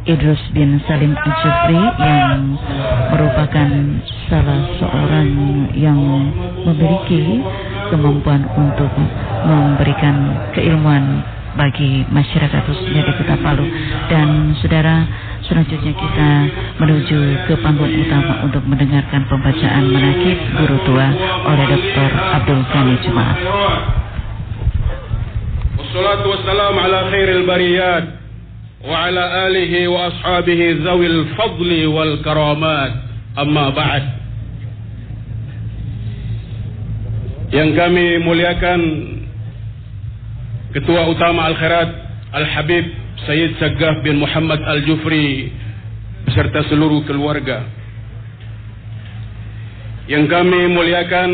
Idrus bin Salim Al-Jufri yang merupakan salah seorang yang memiliki kemampuan untuk memberikan keilmuan bagi masyarakat khususnya di Kota Palu. Dan saudara, selanjutnya kita menuju ke panggung utama untuk mendengarkan pembacaan manaqib guru tua oleh Dr. Abdul Ghani Jumaat. Wassalatu wassalamu ala khairil bariyat wa ala alihi wa ashabihi zawil fadli wal karamat, amma ba'd. Yang kami muliakan Ketua Utama Al-Khairat Al-Habib Sayyid Saggaf bin Muhammad Al-Jufri beserta seluruh keluarga. Yang kami muliakan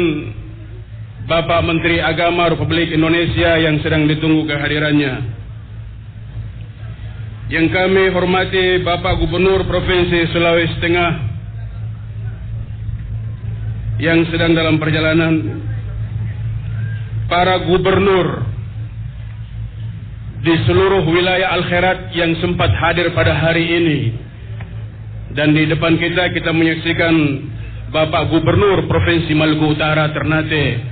Bapak Menteri Agama Republik Indonesia yang sedang ditunggu kehadirannya. Yang kami hormati Bapak Gubernur Provinsi Sulawesi Tengah yang sedang dalam perjalanan, para gubernur di seluruh wilayah Al-Khairat yang sempat hadir pada hari ini. Dan di depan kita menyaksikan Bapak Gubernur Provinsi Maluku Utara Ternate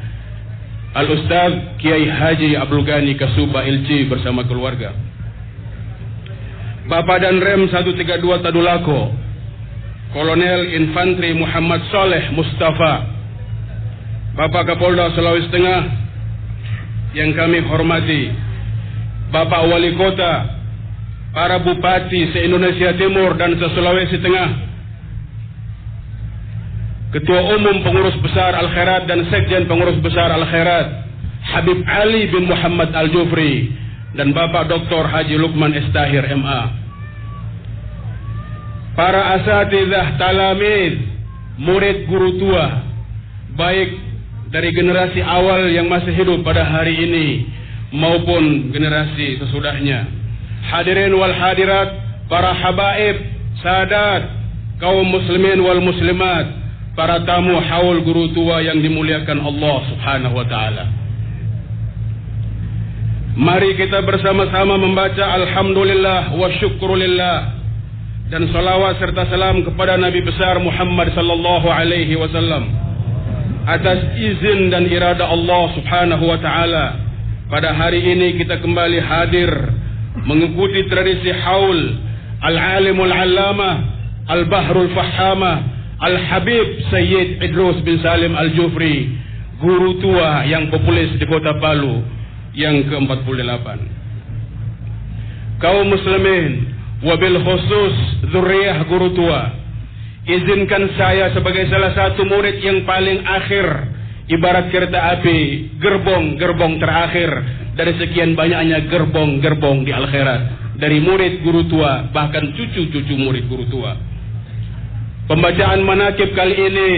Al-Ustaz Kiai Haji Abdul Ghani Kasuba LC bersama keluarga. Bapak Danrem 132 Tadulako Kolonel Infantri Muhammad Saleh Mustafa, Bapak Kapolda Sulawesi Tengah yang kami hormati, Bapak Wali Kota, para Bupati se-Indonesia Timur dan se-Sulawesi Tengah, Ketua Umum Pengurus Besar Al-Khairat dan Sekjen Pengurus Besar Al-Khairat Habib Ali bin Muhammad Al-Jufri, dan Bapak Dr. Haji Lukman Estahir MA. Para asatidzah talamid, murid guru tua, baik dari generasi awal yang masih hidup pada hari ini maupun generasi sesudahnya. Hadirin wal hadirat, para habaib, sadat, kaum muslimin wal muslimat, para tamu haul guru tua yang dimuliakan Allah Subhanahu wa taala. Mari kita bersama-sama membaca alhamdulillah wa syukrulillah dan salawat serta salam kepada Nabi besar Muhammad sallallahu alaihi wasallam atas izin dan irada Allah Subhanahu wa taala. Pada hari ini kita kembali hadir mengikuti tradisi haul Al-Alimul Allamah Al-Bahrul Fahama Al-Habib Sayyid Idrus bin Salim Al-Jufri, guru tua yang populer di Kota Palu yang ke-48. Kaum muslimin, wabil khusus zuriyah guru tua, izinkan saya sebagai salah satu murid yang paling akhir, ibarat kereta api, gerbong terakhir dari sekian banyaknya gerbong-gerbong di Al-Khairat, dari murid guru tua bahkan cucu-cucu murid guru tua. Pembacaan manaqib kali ini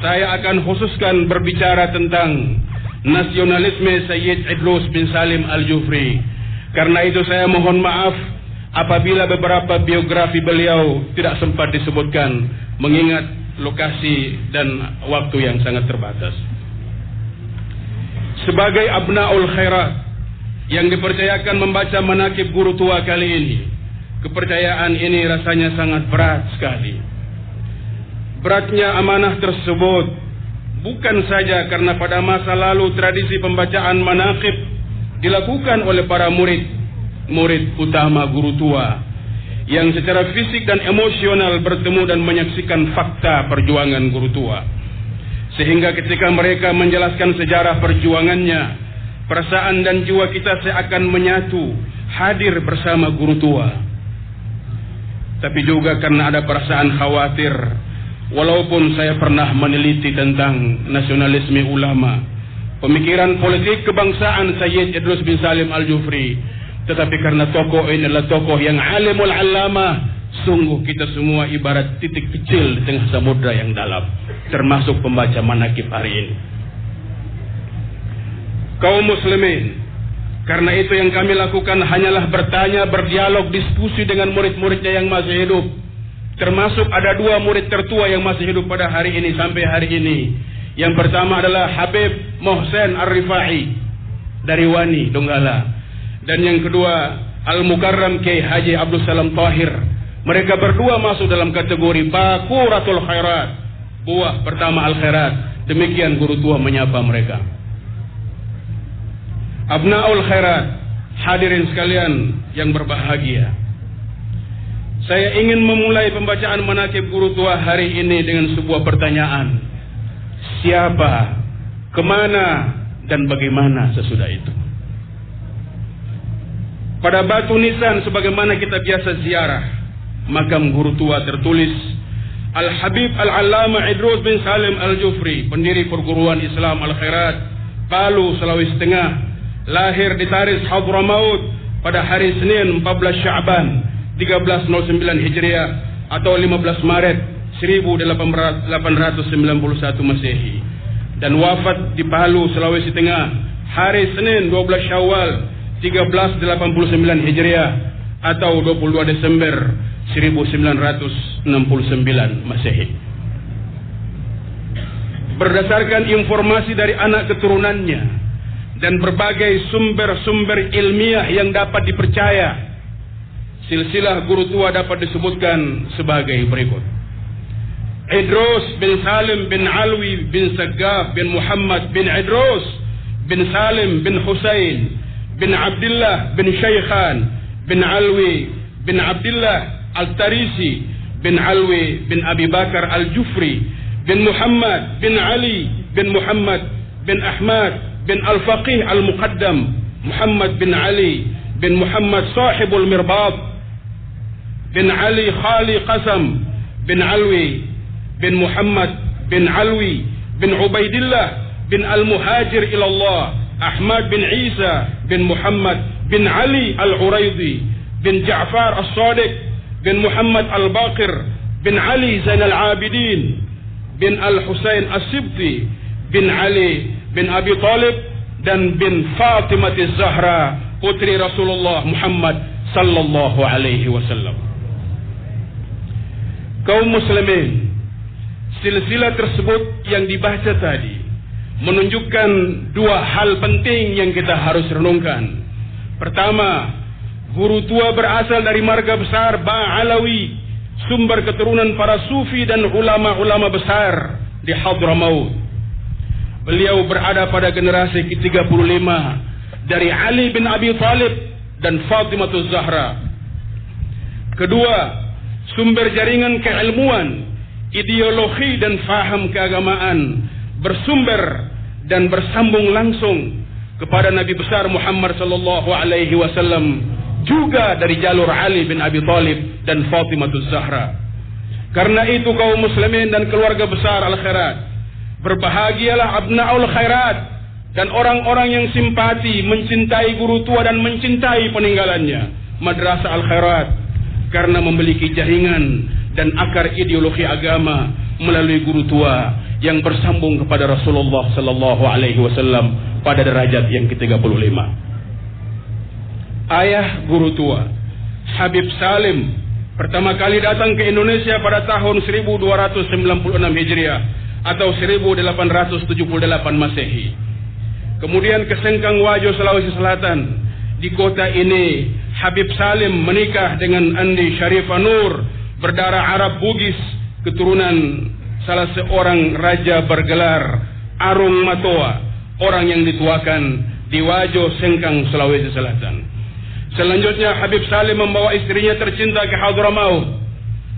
saya akan khususkan berbicara tentang nasionalisme Sayyid Idrus bin Salim Al-Jufri. Karena itu saya mohon maaf apabila beberapa biografi beliau tidak sempat disebutkan, mengingat lokasi dan waktu yang sangat terbatas. Sebagai abnaul khairat yang dipercayakan membaca manaqib guru tua kali ini, kepercayaan ini rasanya sangat berat sekali. Beratnya amanah tersebut bukan saja karena pada masa lalu tradisi pembacaan manaqib dilakukan oleh para murid utama guru tua yang secara fisik dan emosional bertemu dan menyaksikan fakta perjuangan guru tua, sehingga ketika mereka menjelaskan sejarah perjuangannya, perasaan dan jiwa kita seakan menyatu hadir bersama guru tua. Tapi juga karena ada perasaan khawatir, walaupun saya pernah meneliti tentang nasionalisme ulama, pemikiran politik kebangsaan Sayyid Idrus bin Salim Al-Jufri, tetapi karena tokoh ini adalah tokoh yang alimul allamah, sungguh kita semua ibarat titik kecil di tengah samudra yang dalam, termasuk pembaca manaqib hari ini. Kaum muslimin, karena itu yang kami lakukan hanyalah bertanya, berdialog, diskusi dengan murid-muridnya yang masih hidup. Termasuk ada dua murid tertua yang masih hidup pada hari ini sampai hari ini. Yang pertama adalah Habib Mohsen Ar-Rifai dari Wani, Donggala. Dan yang kedua Al-Mukarram Kiai Haji Abdul Salam Tahir. Mereka berdua masuk dalam kategori Bakuratul Khairat, buah pertama al-khairat. Demikian guru tua menyapa mereka. Abnaul Khairat, hadirin sekalian yang berbahagia. Saya ingin memulai pembacaan manaqib guru tua hari ini dengan sebuah pertanyaan. Siapa, kemana, dan bagaimana sesudah itu? Pada batu nisan sebagaimana kita biasa ziarah makam guru tua tertulis Al-Habib Al-Allamah Idrus bin Salim Al-Jufri, pendiri perguruan Islam Al-Khairat, Palu, Sulawesi Tengah, lahir di Taris Hadramaut pada hari Senin 14 Sya'ban 1309 Hijriah atau 15 Maret 1891 Masehi, dan wafat di Palu, Sulawesi Tengah hari Senin 12 Syawal 1389 Hijriah atau 22 Desember 1969 Masehi. Berdasarkan informasi dari anak keturunannya dan berbagai sumber-sumber ilmiah yang dapat dipercaya, silsilah guru tua dapat disebutkan sebagai berikut. Idrus bin Salim bin Alwi bin Sagaf bin Muhammad bin Idrus bin Salim bin Husain bin Abdullah bin Shaykhan bin Alwi bin Abdullah Al-Tarisi bin Alwi bin Abi Bakar Al-Jufri bin Muhammad bin Ali bin Muhammad bin Ahmad bin Al-Faqih Al-Muqaddam Muhammad bin Ali bin Muhammad Sahibul Mirbab bin Ali Khali Qasam bin Alwi bin Muhammad bin Alwi bin Ubaidillah bin Al-Muhajir ilallah Ahmad bin Isa bin Muhammad bin Ali Al-Uraidi bin Ja'far As-Sadiq bin Muhammad Al-Baqir bin Ali Zain Al-Abidin bin Al-Husain As-Sibti bin Ali bin Abi Talib dan bin Fatimah Az-Zahra putri Rasulullah Muhammad sallallahu alaihi wasallam. Kaum muslimin, silsilah tersebut yang dibaca tadi menunjukkan dua hal penting yang kita harus renungkan. Pertama, guru tua berasal dari marga besar Ba'alawi, sumber keturunan para sufi dan ulama-ulama besar di Hadramaut. Beliau berada pada generasi ke-35 dari Ali bin Abi Talib dan Fatimah Az-Zahra. Kedua, sumber jaringan keilmuan, ideologi dan faham keagamaan bersumber dan bersambung langsung kepada Nabi besar Muhammad sallallahu alaihi wasallam, juga dari jalur Ali bin Abi Talib dan Fatimah Az-Zahra. Karena itu kaum muslimin dan keluarga besar Al-Khairat, berbahagialah abnaul khairat dan orang-orang yang simpati, mencintai guru tua dan mencintai peninggalannya, Madrasah Al-Khairat, karena memiliki jaringan dan akar ideologi agama melalui guru tua yang bersambung kepada Rasulullah sallallahu alaihi wasallam pada derajat yang ke-35. Ayah guru tua, Habib Salim, pertama kali datang ke Indonesia pada tahun 1296 Hijriah atau 1878 Masehi. Kemudian ke Sengkang Wajo, Sulawesi Selatan. Di kota ini Habib Salim menikah dengan Andi Syarifah Nur, berdarah Arab Bugis, keturunan salah seorang raja bergelar Arung Matoa, orang yang dituakan di Wajo, Sengkang, Sulawesi Selatan. Selanjutnya Habib Salim membawa istrinya tercinta ke Hadramaut.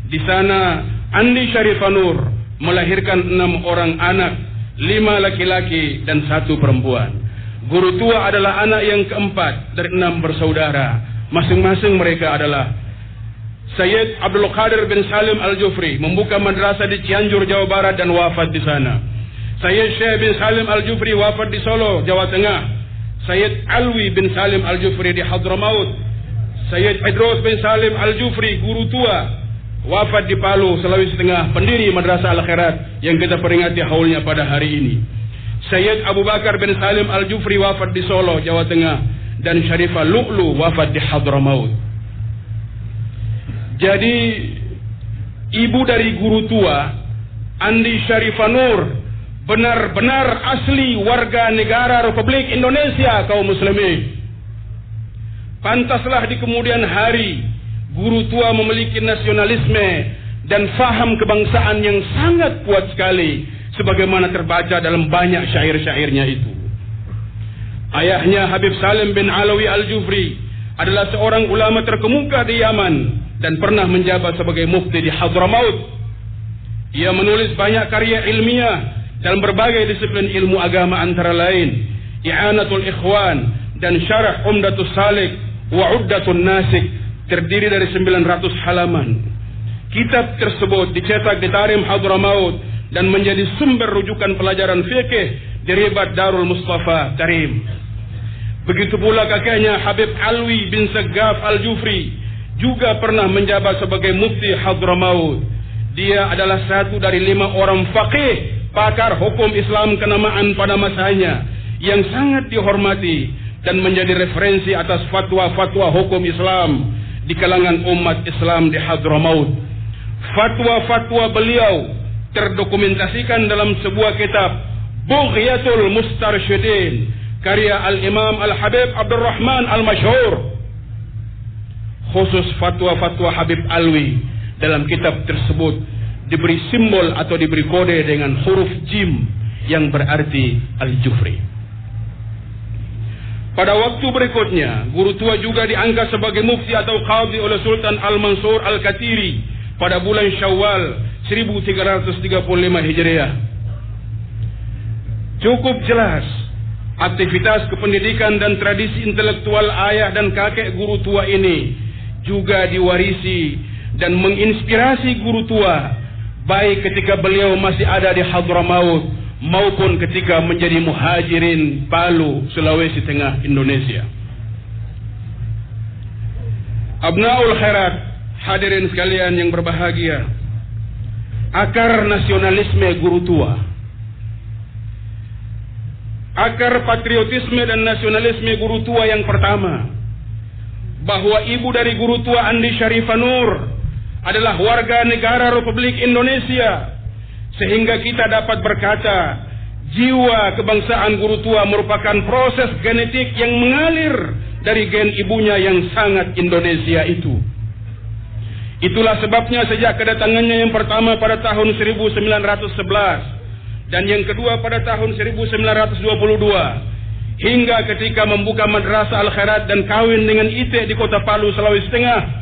Di sana Andi Syarifah Nur melahirkan 6 orang anak, 5 laki-laki dan 1 perempuan. Guru tua adalah anak yang keempat dari 6 bersaudara. Masing-masing mereka adalah Sayyid Abdul Qadir bin Salim Al-Jufri, membuka madrasah di Cianjur, Jawa Barat dan wafat di sana. Sayyid Syekh bin Salim Al-Jufri wafat di Solo, Jawa Tengah. Sayyid Alwi bin Salim Al-Jufri di Hadramaut. Sayyid Idrus bin Salim Al-Jufri, guru tua, wafat di Palu, Sulawesi Tengah, pendiri Madrasah Al-Khairat yang kita peringati haulnya pada hari ini. Sayyid Abu Bakar bin Salim Al-Jufri wafat di Solo, Jawa Tengah, dan Syarifah Lu'lu wafat di Hadramaut. Jadi ibu dari guru tua, Andi Syarifah Nur, benar-benar asli warga negara Republik Indonesia, kaum muslimin. Pantaslah di kemudian hari guru tua memiliki nasionalisme dan faham kebangsaan yang sangat kuat sekali, sebagaimana terbaca dalam banyak syair-syairnya itu. Ayahnya Habib Salim bin Alawi Al-Jufri adalah seorang ulama terkemuka di Yaman dan pernah menjabat sebagai mufti di Hadramaut. Ia menulis banyak karya ilmiah dalam berbagai disiplin ilmu agama, antara lain I'anatul Ikhwan dan Syarah Umdatus Salik wa Uddatun Nasik, terdiri dari 900 halaman. Kitab tersebut dicetak di Tarim Hadramaut dan menjadi sumber rujukan pelajaran fikih di Ribat Darul Mustafa Tarim. Begitu pula kakeknya Habib Alwi bin Segaf Al-Jufri juga pernah menjabat sebagai mufti Hadramaut. Dia adalah satu dari 5 orang faqih, pakar hukum Islam kenamaan pada masanya, yang sangat dihormati dan menjadi referensi atas fatwa-fatwa hukum Islam di kalangan umat Islam di Hadramaut. Fatwa-fatwa beliau terdokumentasikan dalam sebuah kitab, Bughyatul Mustarsyidin, karya Al-Imam Al-Habib Abdurrahman Al-Masyhur. Khusus fatwa-fatwa Habib Alwi dalam kitab tersebut diberi simbol atau diberi kode dengan huruf jim yang berarti Al-Jufri. Pada waktu berikutnya, guru tua juga diangkat sebagai mufti atau qadhi oleh Sultan Al-Mansur Al-Katiri pada bulan Syawal 1335 Hijriah. Cukup jelas aktivitas kependidikan dan tradisi intelektual ayah dan kakek guru tua ini juga diwarisi dan menginspirasi guru tua, baik ketika beliau masih ada di Hadramaut maupun ketika menjadi muhajirin Palu, Sulawesi Tengah, Indonesia. Abnaul Khairat, hadirin sekalian yang berbahagia, akar nasionalisme guru tua, akar patriotisme dan nasionalisme guru tua yang pertama, bahwa ibu dari guru tua Andi Syarifah Nur adalah warga negara Republik Indonesia, sehingga kita dapat berkata jiwa kebangsaan guru tua merupakan proses genetik yang mengalir dari gen ibunya yang sangat Indonesia itu. Itulah sebabnya sejak kedatangannya yang pertama pada tahun 1911 dan yang kedua pada tahun 1922, hingga ketika membuka Madrasah Al-Khairat dan kawin dengan Ite di kota Palu, Sulawesi Tengah.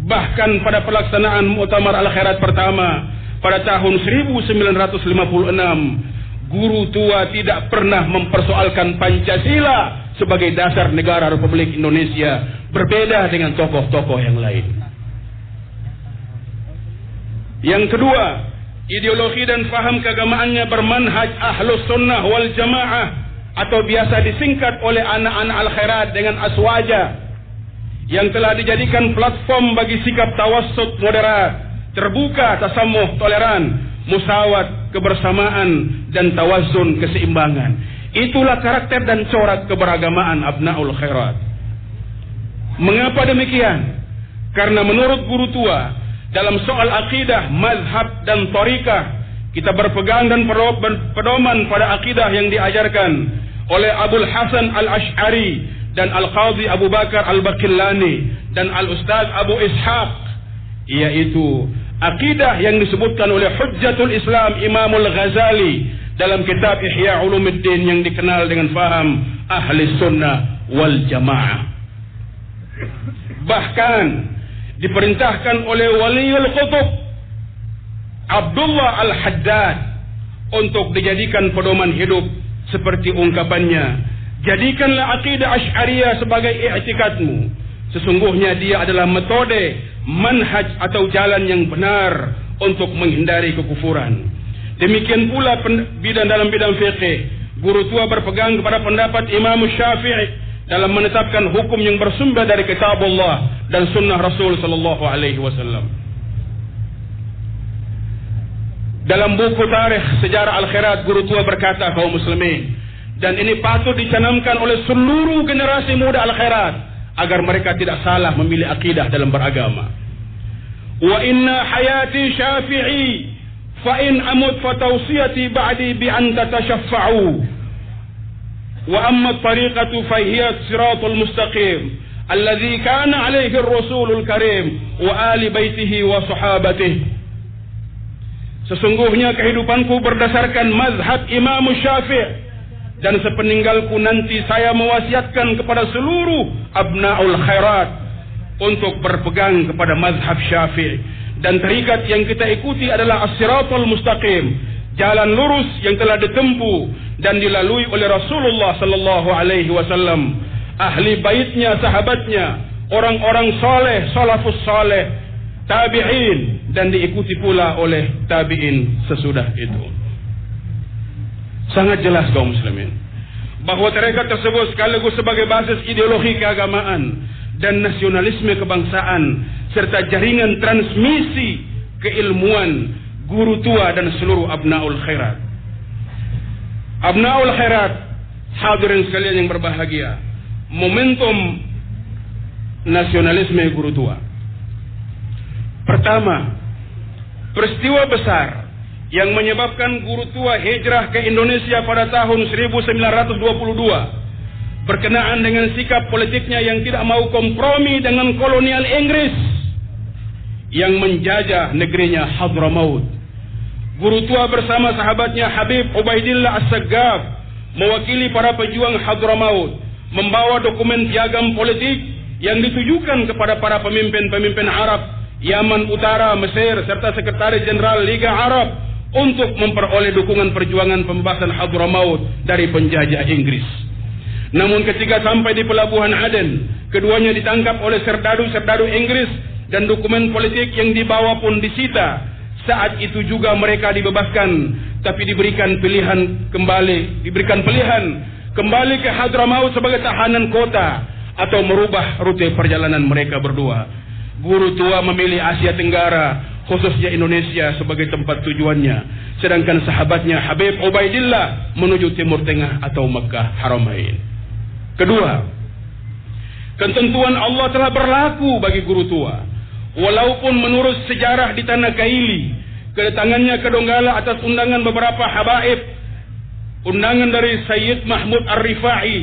Bahkan pada pelaksanaan Muktamar Al-Khairat pertama pada tahun 1956, guru tua tidak pernah mempersoalkan Pancasila sebagai dasar negara Republik Indonesia, berbeda dengan tokoh-tokoh yang lain. Yang kedua, ideologi dan faham keagamaannya bermanhaj Ahlus Sunnah wal Jamaah, atau biasa disingkat oleh anak-anak Al-Khairat dengan Aswaja, yang telah dijadikan platform bagi sikap tawassut moderat, terbuka, tasamuh, toleran, musawat, kebersamaan, dan tawazun, keseimbangan. Itulah karakter dan corak keberagamaan Abnaul Khairat. Mengapa demikian? Karena menurut guru tua, dalam soal akidah, mazhab, dan thariqah, kita berpegang dan pedoman pada akidah yang diajarkan oleh Abul Hasan Al-Ash'ari dan Al-Qadhi Abu Bakar Al-Baqillani dan Al-Ustaz Abu Ishaq, yaitu akidah yang disebutkan oleh Hujjatul Islam Imamul Ghazali dalam kitab Ihya Ulumuddin yang dikenal dengan faham Ahli Sunnah wal Jamaah. Bahkan diperintahkan oleh Waliul Qutub Abdullah Al-Haddad untuk dijadikan pedoman hidup, seperti ungkapannya, jadikanlah akidah Asy'ariyah sebagai i'tikadmu. Sesungguhnya dia adalah metode, manhaj atau jalan yang benar untuk menghindari kekufuran. Demikian pula dalam bidang fikih, guru tua berpegang kepada pendapat Imam Syafi'i dalam menetapkan hukum yang bersumber dari kitabullah dan sunnah Rasul sallallahu alaihi wasallam. Dalam buku tarikh sejarah Al-Khairat, guru tua berkata, kaum muslimin, dan ini patut dicanamkan oleh seluruh generasi muda Al-Khairat agar mereka tidak salah memilih akidah dalam beragama. Wa inna hayati Syafi'i fa in amut fa tawsiyati ba'di bi an tatashaffa'u. Wa amma tariqatu fahiya siratul mustaqim alladhi kana alaihi ar-rasulul karim wa ali baitihi wa sahabatihi. Sesungguhnya kehidupanku berdasarkan mazhab Imam Syafi'i, dan sepeninggalku nanti saya mewasiatkan kepada seluruh abnaul khairat untuk berpegang kepada mazhab Syafi'i, dan tarikat yang kita ikuti adalah as-siratul mustaqim, jalan lurus yang telah ditempuh dan dilalui oleh Rasulullah sallallahu alaihi wasallam, ahli baitnya, sahabatnya, orang-orang saleh, salafus saleh, tabi'in, dan diikuti pula oleh tabi'in sesudah itu. Sangat jelas kaum muslimin bahwa tarekat tersebut sekaligus sebagai basis ideologi keagamaan dan nasionalisme kebangsaan serta jaringan transmisi keilmuan guru tua dan seluruh abnaul khairat. Abnaul khairat, hadirin sekalian yang berbahagia, momentum nasionalisme guru tua. Pertama, peristiwa besar yang menyebabkan guru tua hijrah ke Indonesia pada tahun 1922 berkenaan dengan sikap politiknya yang tidak mau kompromi dengan kolonial Inggris yang menjajah negerinya Hadramaut. Guru tua bersama sahabatnya Habib Ubaidillah As-Saggaf mewakili para pejuang Hadramaut membawa dokumen piagam politik yang ditujukan kepada para pemimpin-pemimpin Arab, Yaman Utara, Mesir, serta Sekretaris Jenderal Liga Arab untuk memperoleh dukungan perjuangan pembebasan Hadramaut dari penjajah Inggris. Namun ketika sampai di pelabuhan Aden, keduanya ditangkap oleh serdadu-serdadu Inggris dan dokumen politik yang dibawa pun disita. Saat itu juga mereka dibebaskan, tapi diberikan pilihan kembali ke Hadramaut sebagai tahanan kota atau merubah rute perjalanan mereka berdua. Guru tua memilih Asia Tenggara, khususnya Indonesia sebagai tempat tujuannya, sedangkan sahabatnya Habib Ubaidillah menuju Timur Tengah atau Mekah Haramain. Kedua, ketentuan Allah telah berlaku bagi guru tua. Walaupun menurut sejarah di Tanah Kaili, kedatangannya ke Donggala atas undangan beberapa habaib, undangan dari Sayyid Mahmud Ar-Rifai,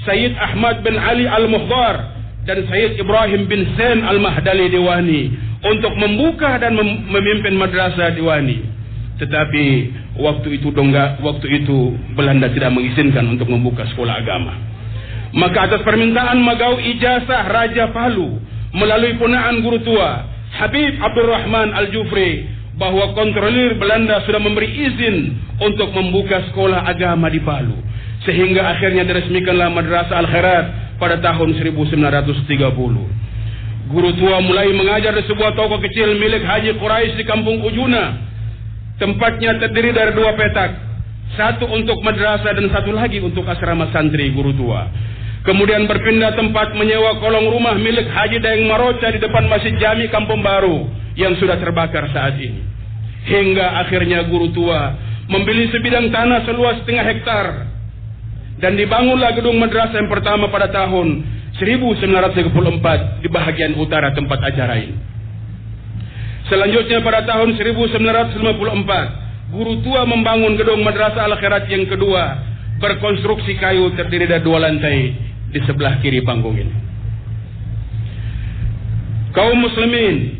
Sayyid Ahmad bin Ali Al-Muhdar, dan Sayyid Ibrahim bin Zain Al-Mahdali Diwani untuk membuka dan memimpin madrasah Diwani. Tetapi waktu itu Belanda tidak mengizinkan untuk membuka sekolah agama. Maka atas permintaan Magau ijazah Raja Palu melalui punaan guru tua Habib Abdurrahman Al-Jufri bahwa kontrolir Belanda sudah memberi izin untuk membuka sekolah agama di Palu, sehingga akhirnya diresmikanlah Madrasah Al-Khairat pada tahun 1930. Guru tua mulai mengajar di sebuah toko kecil milik Haji Quraisy di Kampung Ujuna. Tempatnya terdiri dari 2 petak, satu untuk madrasah dan satu lagi untuk asrama santri guru tua. Kemudian berpindah tempat menyewa kolong rumah milik Haji Daeng Maroca di depan Masjid Jami Kampung Baru yang sudah terbakar saat ini. Hingga akhirnya guru tua membeli sebidang tanah seluas 0,5 hektar dan dibangunlah gedung madrasah yang pertama pada tahun 1934 di bahagian utara tempat acara ini. Selanjutnya pada tahun 1954, guru tua membangun gedung Madrasah Al-Khairat yang kedua, berkonstruksi kayu, terdiri dari 2 lantai di sebelah kiri panggung ini. Kaum muslimin,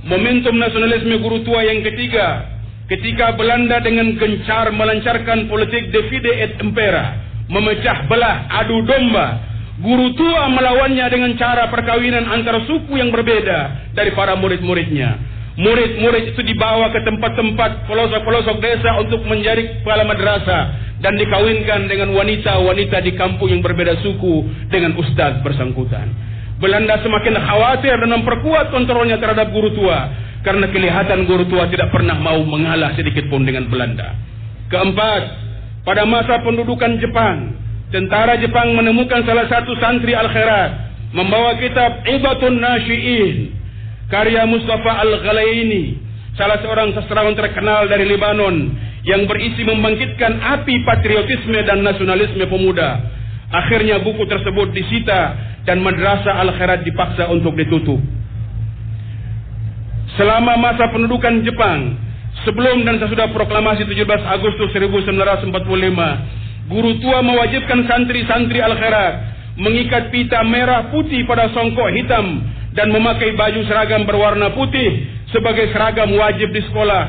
momentum nasionalisme guru tua yang ketiga, ketika Belanda dengan gencar melancarkan politik divide et impera, memecah belah, adu domba, guru tua melawannya dengan cara perkawinan antara suku yang berbeda dari para murid-muridnya. Murid-murid itu dibawa ke tempat-tempat pelosok-pelosok desa untuk menjadi kepala madrasah dan dikawinkan dengan wanita-wanita di kampung yang berbeda suku dengan ustaz bersangkutan. Belanda semakin khawatir dan memperkuat kontrolnya terhadap guru tua karena kelihatan guru tua tidak pernah mau mengalah sedikit pun dengan Belanda. Keempat, pada masa pendudukan Jepang, tentara Jepang menemukan salah satu santri Al-Khairat membawa kitab Ibatun Nasyi'in karya Mustafa Al-Ghalaini, salah seorang sastrawan terkenal dari Lebanon yang berisi membangkitkan api patriotisme dan nasionalisme pemuda. Akhirnya buku tersebut disita dan Madrasah Al-Khairat dipaksa untuk ditutup. Selama masa pendudukan Jepang, sebelum dan sesudah proklamasi 17 Agustus 1945, Guru tua mewajibkan santri-santri Al-Khairat mengikat pita merah putih pada songkok hitam dan memakai baju seragam berwarna putih sebagai seragam wajib di sekolah,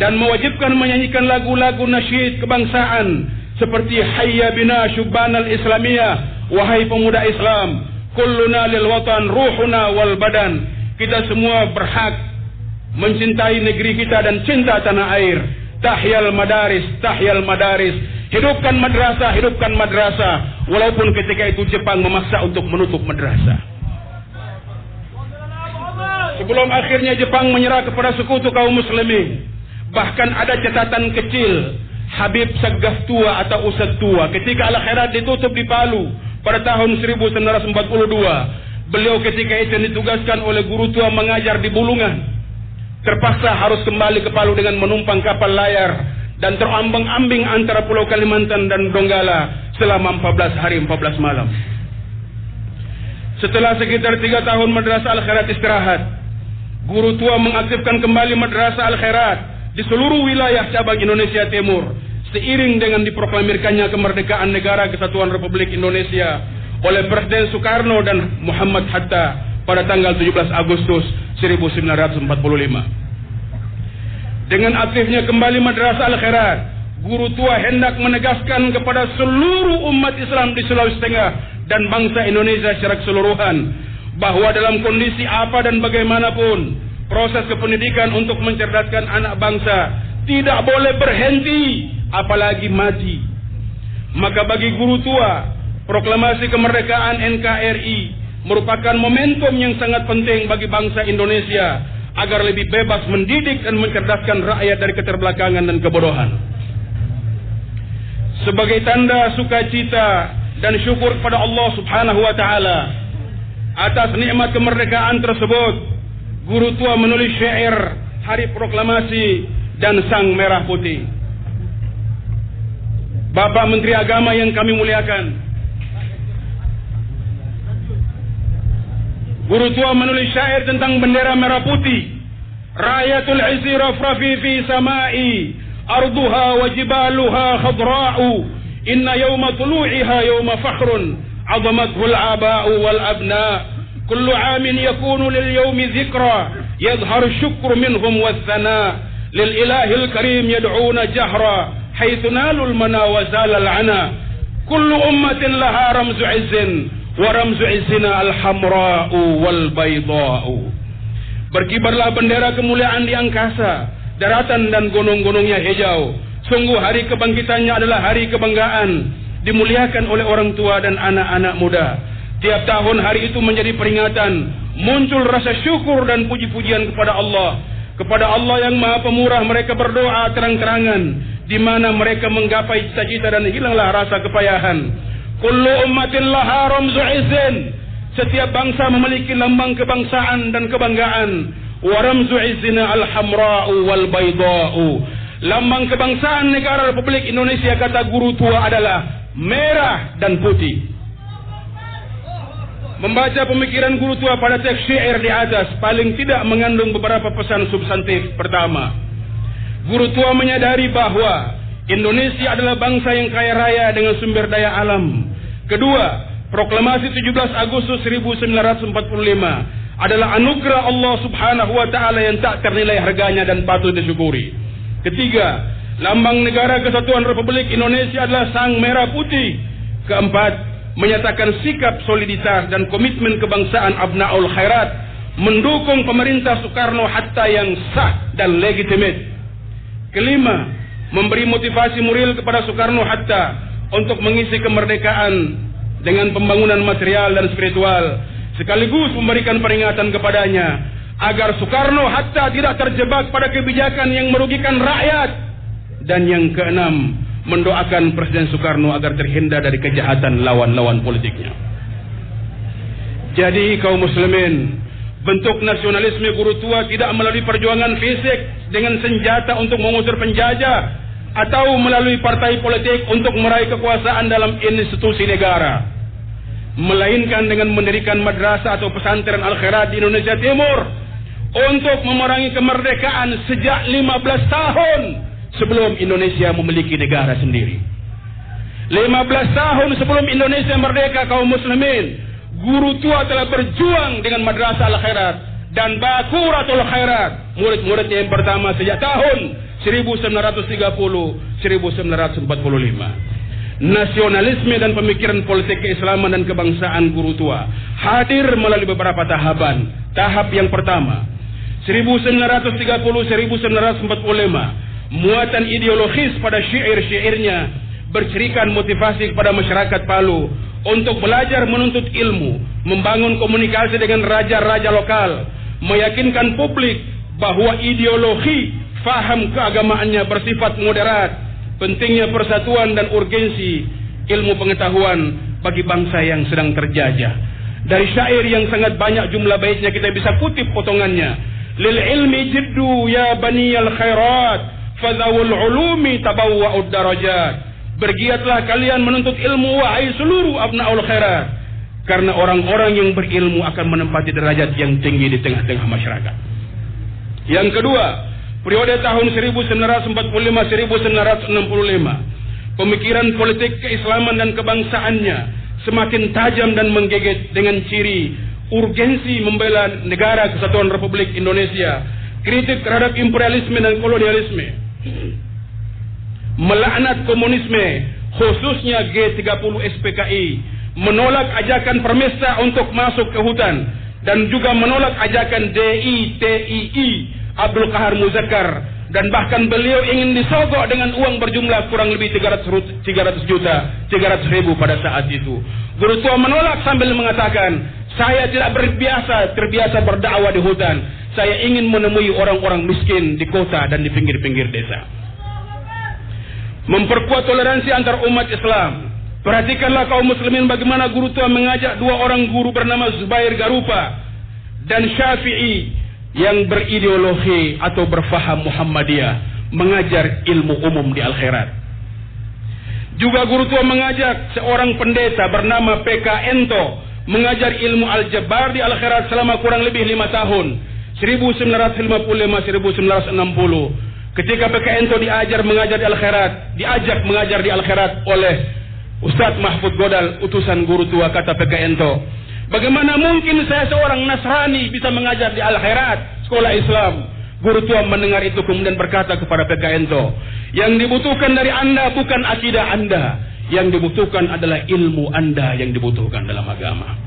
dan mewajibkan menyanyikan lagu-lagu nasyid kebangsaan seperti Hayya bina syubbanal islamiyah, wahai pemuda Islam, kulluna lil watan ruhuna wal badan. Kita semua berhak mencintai negeri kita dan cinta tanah air. Tahyal madaris, tahyal madaris. Hidupkan madrasah, hidupkan madrasah. Walaupun ketika itu Jepang memaksa untuk menutup madrasah. Sebelum akhirnya Jepang menyerah kepada sekutu kaum muslimin, bahkan ada catatan kecil Habib Sagaf Tua atau Ustaz Tua ketika Al-Khairat ditutup di Palu pada tahun 1942. Beliau ketika itu ditugaskan oleh guru tua mengajar di Bulungan, terpaksa harus kembali ke Palu dengan menumpang kapal layar dan terombang-ambing antara Pulau Kalimantan dan Donggala selama 14 hari 14 malam. Setelah sekitar 3 tahun Madrasah Al-Khairat istirahat, guru tua mengaktifkan kembali Madrasah Al-Khairat di seluruh wilayah cabang Indonesia Timur seiring dengan diproklamirkannya kemerdekaan Negara Kesatuan Republik Indonesia oleh Presiden Soekarno dan Muhammad Hatta pada tanggal 17 Agustus 1945. Dengan aktifnya kembali Madrasah Al-Khairat, guru tua hendak menegaskan kepada seluruh umat Islam di Sulawesi Tengah dan bangsa Indonesia secara keseluruhan bahwa dalam kondisi apa dan bagaimanapun, proses kependidikan untuk mencerdaskan anak bangsa tidak boleh berhenti, apalagi mati. Maka bagi guru tua, proklamasi kemerdekaan NKRI merupakan momentum yang sangat penting bagi bangsa Indonesia agar lebih bebas mendidik dan mencerdaskan rakyat dari keterbelakangan dan kebodohan. Sebagai tanda sukacita dan syukur kepada Allah Subhanahu wa taala atas nikmat kemerdekaan tersebut, guru tua menulis syair Hari Proklamasi dan Sang Merah Putih. Bapak Menteri Agama yang kami muliakan, guru tua menulis syair tentang bendera merah putih. Rayatul izzi rafrafi fi samai, arduha wa jibaluha khadra'u, inna yawma tulu'iha yawma fakhrun, azamathu al-aba'u wal abna. Kullu 'amin yakunu lil yawmi dhikra, yadhharu syukru minhum wath-thana. Lil ilahil karim yad'una jahra, haitsu nalul mana wa zalal 'ana. Kullu ummatin laha ramzu 'izzin, wa ramzu izzina al-hamra'u wal bayda'u. Berkibarlah bendera kemuliaan di angkasa, daratan dan gunung-gunungnya hijau. Sungguh hari kebangkitannya adalah hari kebanggaan, dimuliakan oleh orang tua dan anak-anak muda. Tiap tahun hari itu menjadi peringatan, muncul rasa syukur dan puji-pujian kepada Allah yang Maha Pemurah. Mereka berdoa terang-terangan, di mana mereka menggapai cita-cita dan hilanglah rasa kepayahan. Kullu ummatin laha ramzu izzin. Setiap bangsa memiliki lambang kebangsaan dan kebanggaan. Wa ramzu izzina al-hamra'u wal bayda'u. Lambang kebangsaan negara Republik Indonesia, kata guru tua, adalah merah dan putih. Membaca pemikiran guru tua pada teks syair di atas paling tidak mengandung beberapa pesan substantif. Pertama, guru tua menyadari bahwa Indonesia adalah bangsa yang kaya raya dengan sumber daya alam. Kedua, proklamasi 17 Agustus 1945 adalah anugerah Allah Subhanahu wa taala yang tak ternilai harganya dan patut disyukuri. Ketiga, lambang negara kesatuan Republik Indonesia adalah sang merah putih. Keempat, menyatakan sikap soliditas dan komitmen kebangsaan Abnaul Khairat mendukung pemerintah Soekarno-Hatta yang sah dan legitimate. Kelima, memberi motivasi moral kepada Soekarno-Hatta untuk mengisi kemerdekaan dengan pembangunan material dan spiritual, sekaligus memberikan peringatan kepadanya agar Soekarno-Hatta tidak terjebak pada kebijakan yang merugikan rakyat. Dan yang keenam, mendoakan Presiden Soekarno agar terhindar dari kejahatan lawan-lawan politiknya. Jadi kaum muslimin, bentuk nasionalisme guru tua tidak melalui perjuangan fisik dengan senjata untuk mengusir penjajah atau melalui partai politik untuk meraih kekuasaan dalam institusi negara, melainkan dengan mendirikan madrasah atau pesantren Al-Khairat di Indonesia Timur untuk memerangi kemerdekaan sejak 15 tahun sebelum Indonesia memiliki negara sendiri. 15 tahun sebelum Indonesia merdeka, kaum muslimin, guru tua telah berjuang dengan Madrasah Al-Khairat dan Bakuratul Khairat, murid-muridnya yang pertama sejak tahun 1930-1945. Nasionalisme dan pemikiran politik keislaman dan kebangsaan guru tua hadir melalui beberapa tahapan. Tahap yang pertama 1930-1945, muatan ideologis pada syair-syairnya bercirikan motivasi kepada masyarakat Palu untuk belajar menuntut ilmu, membangun komunikasi dengan raja-raja lokal, meyakinkan publik bahwa ideologi faham keagamaannya bersifat moderat, pentingnya persatuan dan urgensi ilmu pengetahuan bagi bangsa yang sedang terjajah. Dari syair yang sangat banyak jumlah baitnya, kita bisa kutip potongannya. Lil ilmi jiddu ya bani al khairat, fadawul ulumi tabawwa'ud darajat. Bergiatlah kalian menuntut ilmu, wahai seluruh abnaul khairat, karena orang-orang yang berilmu akan menempati derajat yang tinggi di tengah-tengah masyarakat. Yang kedua, periode tahun 1945-1965, pemikiran politik keislaman dan kebangsaannya semakin tajam dan menggigit dengan ciri urgensi membela negara kesatuan Republik Indonesia, kritik terhadap imperialisme dan kolonialisme, melaknat komunisme, khususnya G30 SPKI, menolak ajakan Permesta untuk masuk ke hutan, dan juga menolak ajakan DITII Abdul Qahar Muzakkar, dan bahkan beliau ingin disogok dengan uang berjumlah kurang lebih 300 ribu pada saat itu. Guru tua menolak sambil mengatakan, saya tidak terbiasa berdakwah di hutan, saya ingin menemui orang-orang miskin di kota dan di pinggir-pinggir desa. Memperkuat toleransi antar umat Islam. Perhatikanlah kaum muslimin bagaimana guru tua mengajak dua orang guru bernama Zubair Garupa dan Syafi'i yang berideologi atau berfaham Muhammadiyah mengajar ilmu umum di Al-Khairat. Juga guru tua mengajak seorang pendeta bernama PK Ento mengajar ilmu Al-Jabar di Al-Khairat selama kurang lebih 5 tahun, 1955-1960. Ketika PK Ento diajak mengajar di Al-Khairat oleh Ustadz Mahfud Godal, utusan guru tua, kata PK Ento, bagaimana mungkin saya seorang Nasrani bisa mengajar di Al-Khairat, sekolah Islam? Guru tua mendengar itu kemudian berkata kepada PK Ento, yang dibutuhkan dari Anda bukan akidah Anda, yang dibutuhkan adalah ilmu Anda yang dibutuhkan dalam agama.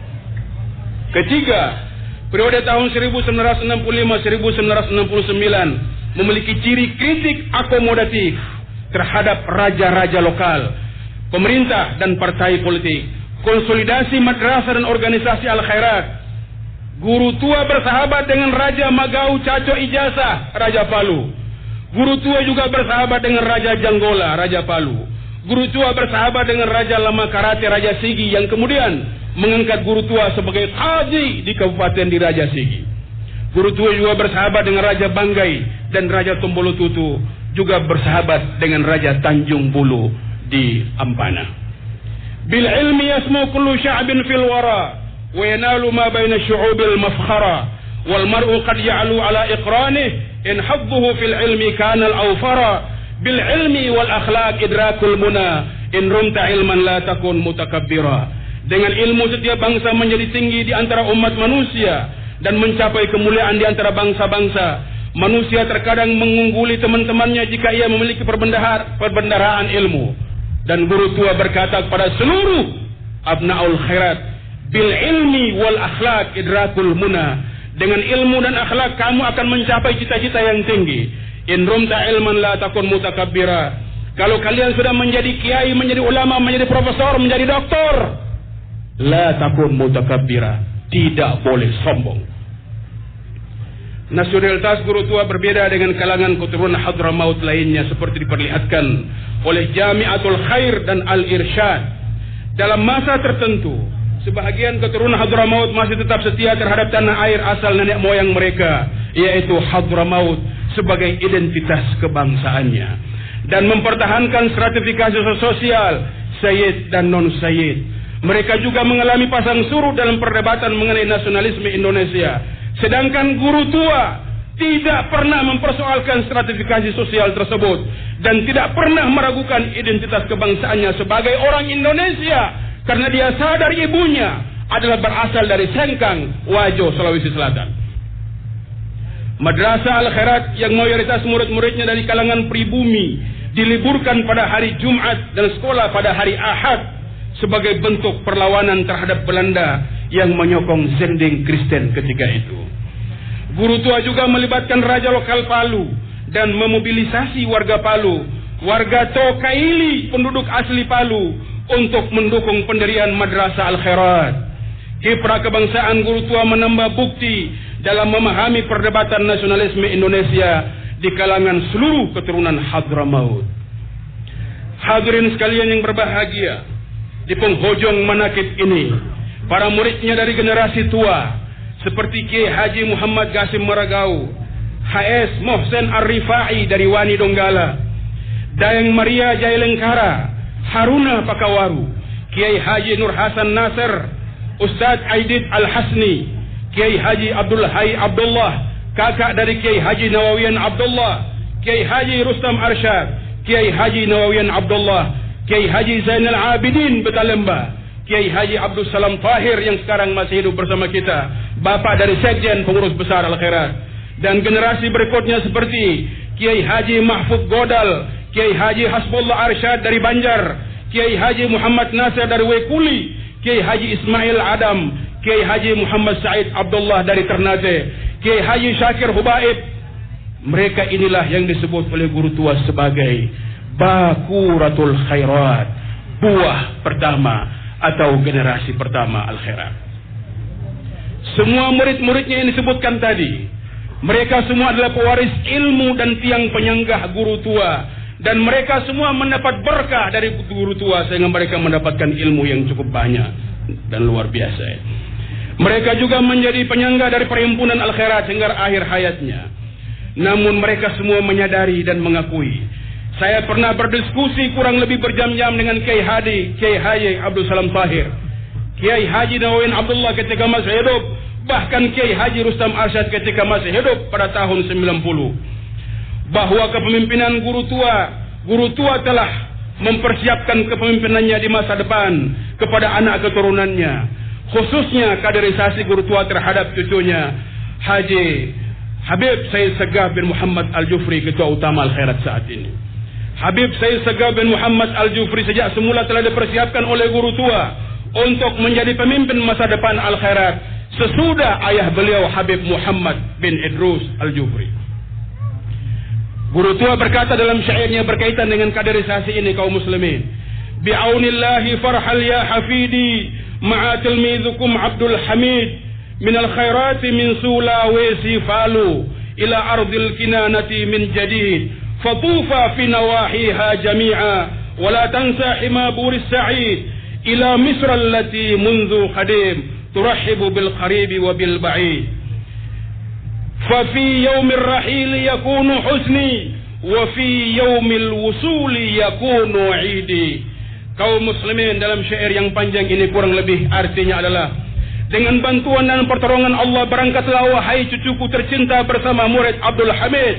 Ketiga, periode tahun 1965-1969 memiliki ciri kritik akomodatif terhadap raja-raja lokal, pemerintah dan partai politik, konsolidasi madrasah dan organisasi Al-Khairat. Guru tua bersahabat dengan Raja Magau Caco Ijazah, Raja Palu. Guru tua juga bersahabat dengan Raja Janggola, Raja Palu. Guru tua bersahabat dengan Raja Lama Karate, Raja Sigi, yang kemudian mengangkat guru tua sebagai qadhi di kabupaten di Raja Sigi. Guru tua juga bersahabat dengan Raja Banggai dan Raja Tombolo Tutu, juga bersahabat dengan Raja Tanjung Bulu di Ampana. Bil ilmi yasmu kullu sya'bin fil wara wa yanalu ma baina syu'ubil mafkhara wal mar'u qad ya'lu ala iqranih in hadduhu fil ilmi kana al awfara bil ilmi wal akhlaq idrakul muna in rumta ilman la takun mutakabbira. Dengan ilmu setiap bangsa menjadi tinggi di antara umat manusia dan mencapai kemuliaan di antara bangsa-bangsa. Manusia terkadang mengungguli teman-temannya jika ia memiliki perbendaharaan ilmu. Dan guru tua berkata kepada seluruh abnaul khairat, bil ilmi wal akhlaq idrakul muna. Dengan ilmu dan akhlak kamu akan mencapai cita-cita yang tinggi. In rumta ilman la takun mutakabbira. Kalau kalian sudah menjadi kiai, menjadi ulama, menjadi profesor, menjadi doktor, la takun mutakabbira. Tidak boleh sombong. Nasionalitas guru tua berbeda dengan kalangan keturunan Hadramaut lainnya, seperti diperlihatkan oleh Jami'atul Khair dan Al-Irsyad. Dalam masa tertentu, sebahagian keturunan Hadramaut masih tetap setia terhadap tanah air asal nenek moyang mereka, yaitu Hadramaut, sebagai identitas kebangsaannya, dan mempertahankan stratifikasi sosial Sayyid dan non-Sayyid. Mereka juga mengalami pasang surut dalam perdebatan mengenai nasionalisme Indonesia. Sedangkan guru tua tidak pernah mempersoalkan stratifikasi sosial tersebut. dan tidak pernah meragukan identitas kebangsaannya sebagai orang Indonesia karena dia sadar ibunya adalah berasal dari Sengkang, Wajo, Sulawesi Selatan. Madrasah Al-Khairat yang mayoritas murid-muridnya dari kalangan pribumi diliburkan pada hari Jumat dan sekolah pada hari Ahad sebagai bentuk perlawanan terhadap Belanda yang menyokong zending Kristen ketika itu. Guru tua juga melibatkan raja lokal Palu dan memobilisasi warga Palu, warga Tokaili, penduduk asli Palu, untuk mendukung pendirian Madrasah Al-Khairat. Kiprah kebangsaan guru tua menambah bukti dalam memahami perdebatan nasionalisme Indonesia di kalangan seluruh keturunan Hadramaut. Hadirin sekalian yang berbahagia, di penghujung manakib ini, para muridnya dari generasi tua seperti Kiai Haji Muhammad Qasim Maragau, HS Mohsen Ar-Rifai dari Wani Donggala, Dayang Maria Jailengkara, Haruna Pakawaru, Kiai Haji Nur Hasan Nasir, Ustadz Aidid Al-Hasni, Kiai Haji Abdul Hai Abdullah, kakak dari Kiai Haji Nawawiyan Abdullah, Kiai Haji Rustam Arsyad, Kiai Haji Nawawiyan Abdullah, Kiai Haji Zainal Abidin Betalemba, Kiai Haji Abdul Salam Tahir yang sekarang masih hidup bersama kita, bapak dari Sekjen Pengurus Besar Al-Khairat, dan generasi berikutnya seperti Kiai Haji Mahfud Godal, Kiai Haji Hasbullah Arsyad dari Banjar, Kiai Haji Muhammad Nasir dari Wekuli, Kiai Haji Ismail Adam, Kiai Haji Muhammad Said Abdullah dari Ternate, Kiai Haji Syakir Hubaib. Mereka inilah yang disebut oleh guru tua sebagai Bakuratul Khairat, buah pertama atau generasi pertama Al-Khairat. Semua murid-muridnya yang disebutkan tadi, mereka semua adalah pewaris ilmu dan tiang penyanggah guru tua, dan mereka semua mendapat berkah dari guru tua sehingga mereka mendapatkan ilmu yang cukup banyak dan luar biasa. Mereka juga menjadi penyangga dari perhimpunan Al-Khairat hingga akhir hayatnya. Namun mereka semua menyadari dan mengakui, saya pernah berdiskusi kurang lebih berjam-jam dengan Kiai Haji Abdul Salam Tahir, Kiai Haji Nawawiyan Abdullah ketika masih hidup, bahkan Kiai Haji Rustam Arsyad ketika masih hidup pada tahun 90, bahwa kepemimpinan guru tua telah mempersiapkan kepemimpinannya di masa depan kepada anak keturunannya, khususnya kaderisasi guru tua terhadap cucunya Haji Habib Sayyid Sagaf bin Muhammad Al-Jufri, ketua utama Al-Khairat saat ini. Habib Sayyid Sagaf bin Muhammad Al-Jufri sejak semula telah dipersiapkan oleh guru tua untuk menjadi pemimpin masa depan Al-Khairat sesudah ayah beliau Habib Muhammad bin Idrus Al-Jufri. Guru tua berkata dalam syairnya berkaitan dengan kaderisasi ini, kaum muslimin, bi'aunillahi farhal ya hafidi ma'a tilmidhukum Abdul Hamid minal khairati min Sulawesi Falu ila ardil kinanati min jadid fatufa fi nawahiha jami'a wa la tansa hima buris sa'id ila Misr allati munzu qadim turahhibu bil qaribi wa bil ba'id fa fi yaumir rahil yakunu husni wa fi yaumil wusuli yakunu idi. Kaum muslimin, dalam syair yang panjang ini kurang lebih artinya adalah, dengan bantuan dan pertolongan Allah berangkatlah wahai cucuku tercinta bersama murid Abdul Hamid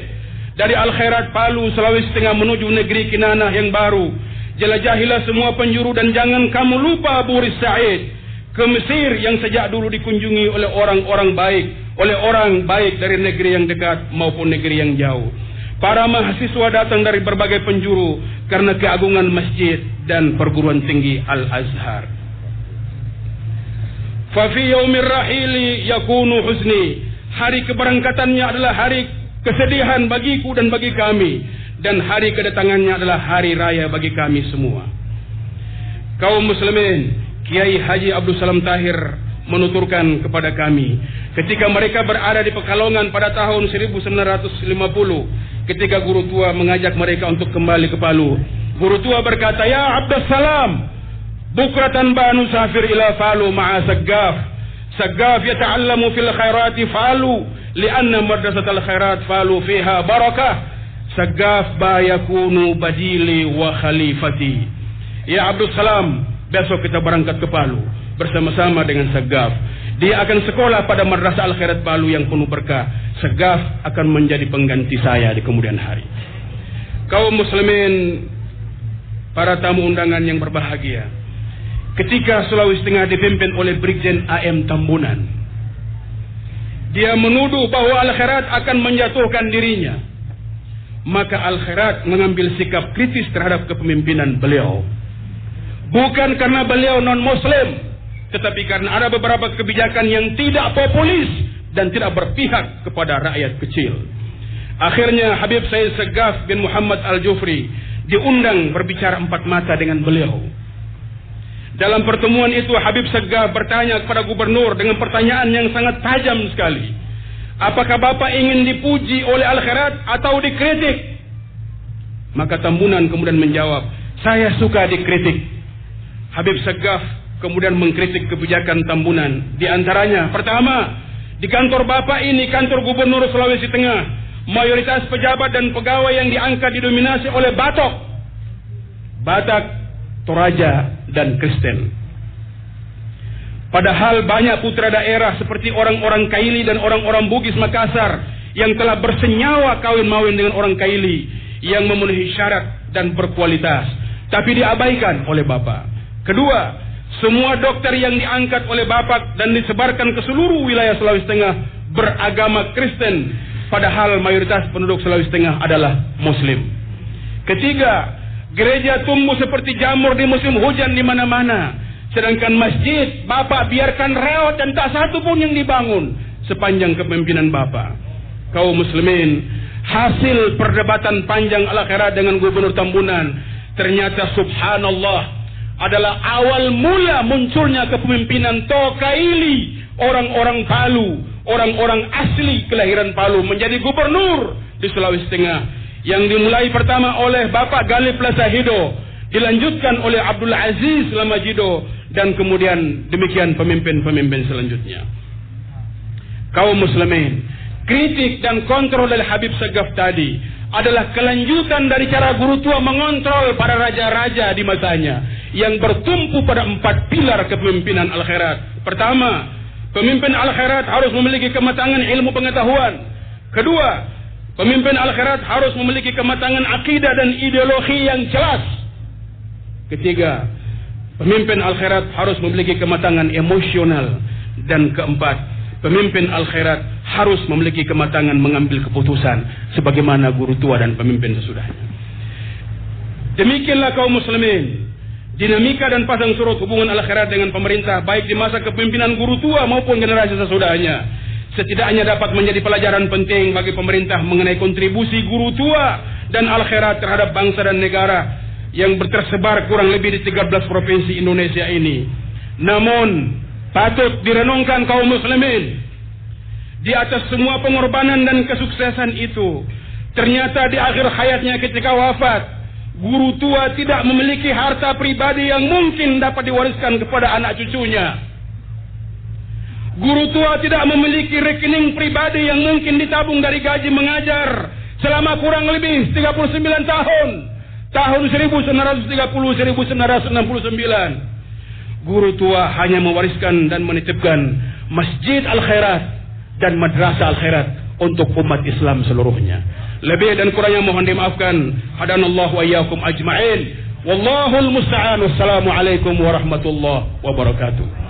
dari Al-Khairat Palu, Sulawesi Tengah menuju negeri Kinanah yang baru. Jelajahilah semua penjuru dan jangan kamu lupa Buris Sa'id ke Mesir yang sejak dulu dikunjungi oleh orang-orang baik, dari negeri yang dekat maupun negeri yang jauh. Para mahasiswa datang dari berbagai penjuru karena keagungan masjid dan perguruan tinggi Al-Azhar. Fa fi yaumir rahili yakunu husni. Hari keberangkatannya adalah hari kesedihan bagiku dan bagi kami, dan hari kedatangannya adalah hari raya bagi kami semua. Kaum muslimin, Kiai Haji Abdul Salam Tahir menuturkan kepada kami ketika mereka berada di Pekalongan pada tahun 1950, ketika guru tua mengajak mereka untuk kembali ke Palu. Guru tua berkata, ya Abdus Salam, bukratan banu safir ila Falu ma'a Sagaf yata'allamu fil khairati Falu lianna madrasatul khairat Falu fiha barakah. Sagaf ba yakunu badili wa khalifati. Ya Abdul Salam, besok kita berangkat ke Palu bersama-sama dengan Sagaf. Dia akan sekolah pada Madrasah Al-Khairat Palu yang penuh berkah. Sagaf akan menjadi pengganti saya di kemudian hari. Kaum muslimin, para tamu undangan yang berbahagia, ketika Sulawesi Tengah dipimpin oleh Brigjen AM Tambunan, dia menuduh bahwa Al-Khairat akan menjatuhkan dirinya, maka Al-Khairat mengambil sikap kritis terhadap kepemimpinan beliau. Bukan karena beliau non-muslim, tetapi karena ada beberapa kebijakan yang tidak populis dan tidak berpihak kepada rakyat kecil. Akhirnya Habib Said Segaf bin Muhammad Al-Jufri diundang berbicara empat mata dengan beliau. Dalam pertemuan itu Habib Segaf bertanya kepada gubernur dengan pertanyaan yang sangat tajam sekali. Apakah Bapak ingin dipuji oleh Al-Khairat atau dikritik? Maka Tambunan kemudian menjawab, saya suka dikritik. Habib Segaf kemudian mengkritik kebijakan Tambunan. Di antaranya, pertama, di kantor Bapak ini, kantor Gubernur Sulawesi Tengah, mayoritas pejabat dan pegawai yang diangkat didominasi oleh Batak, Toraja, dan Kristen. Padahal banyak putra daerah seperti orang-orang Kaili dan orang-orang Bugis Makassar yang telah bersenyawa kawin-mawin dengan orang Kaili yang memenuhi syarat dan berkualitas, tapi diabaikan oleh Bapak. Kedua, semua dokter yang diangkat oleh Bapak dan disebarkan ke seluruh wilayah Sulawesi Tengah beragama Kristen, padahal mayoritas penduduk Sulawesi Tengah adalah Muslim. Ketiga, gereja tumbuh seperti jamur di musim hujan di mana-mana, sedangkan masjid Bapak biarkan reot dan tak satu pun yang dibangun sepanjang kepemimpinan Bapak. Kaum muslimin, hasil perdebatan panjang Al-Khairat dengan Gubernur Tambunan ternyata subhanallah adalah awal mula munculnya kepemimpinan Tokaili, orang-orang Palu, orang-orang asli kelahiran Palu menjadi gubernur di Sulawesi Tengah, yang dimulai pertama oleh Bapak Galip Lasahido, dilanjutkan oleh Abdul Aziz Lamajido, dan kemudian demikian pemimpin-pemimpin selanjutnya. Kaum muslimin, kritik dan kontrol dari Habib Segaf tadi adalah kelanjutan dari cara guru tua mengontrol para raja-raja di masanya yang bertumpu pada 4 pilar kepemimpinan Al-Khairat. Pertama, pemimpin Al-Khairat harus memiliki kematangan ilmu pengetahuan. Kedua, pemimpin Al-Khairat harus memiliki kematangan akidah dan ideologi yang jelas. Ketiga, pemimpin Al-Khairat harus memiliki kematangan emosional. Dan keempat, pemimpin Al-Khairat harus memiliki kematangan mengambil keputusan sebagaimana guru tua dan pemimpin sesudahnya. Demikianlah kaum muslimin, dinamika dan pasang surut hubungan Al-Khairat dengan pemerintah baik di masa kepemimpinan guru tua maupun generasi sesudahnya setidaknya dapat menjadi pelajaran penting bagi pemerintah mengenai kontribusi guru tua dan Al-Khairat terhadap bangsa dan negara yang tersebar kurang lebih di 13 provinsi Indonesia ini. Namun patut direnungkan kaum muslimin, di atas semua pengorbanan dan kesuksesan itu, ternyata di akhir hayatnya ketika wafat, guru tua tidak memiliki harta pribadi yang mungkin dapat diwariskan kepada anak cucunya. Guru tua tidak memiliki rekening pribadi yang mungkin ditabung dari gaji mengajar selama kurang lebih 39 tahun. Tahun 1930-1969. Guru tua hanya mewariskan dan menitipkan Masjid Al-Khairat dan Madrasah Al-Khairat untuk umat Islam seluruhnya. Lebih dan kurangnya mohon dimaafkan. Hadanallahu wa iyyakum ajma'in. Wallahul musta'an. Wassalamualaikum warahmatullahi wabarakatuh.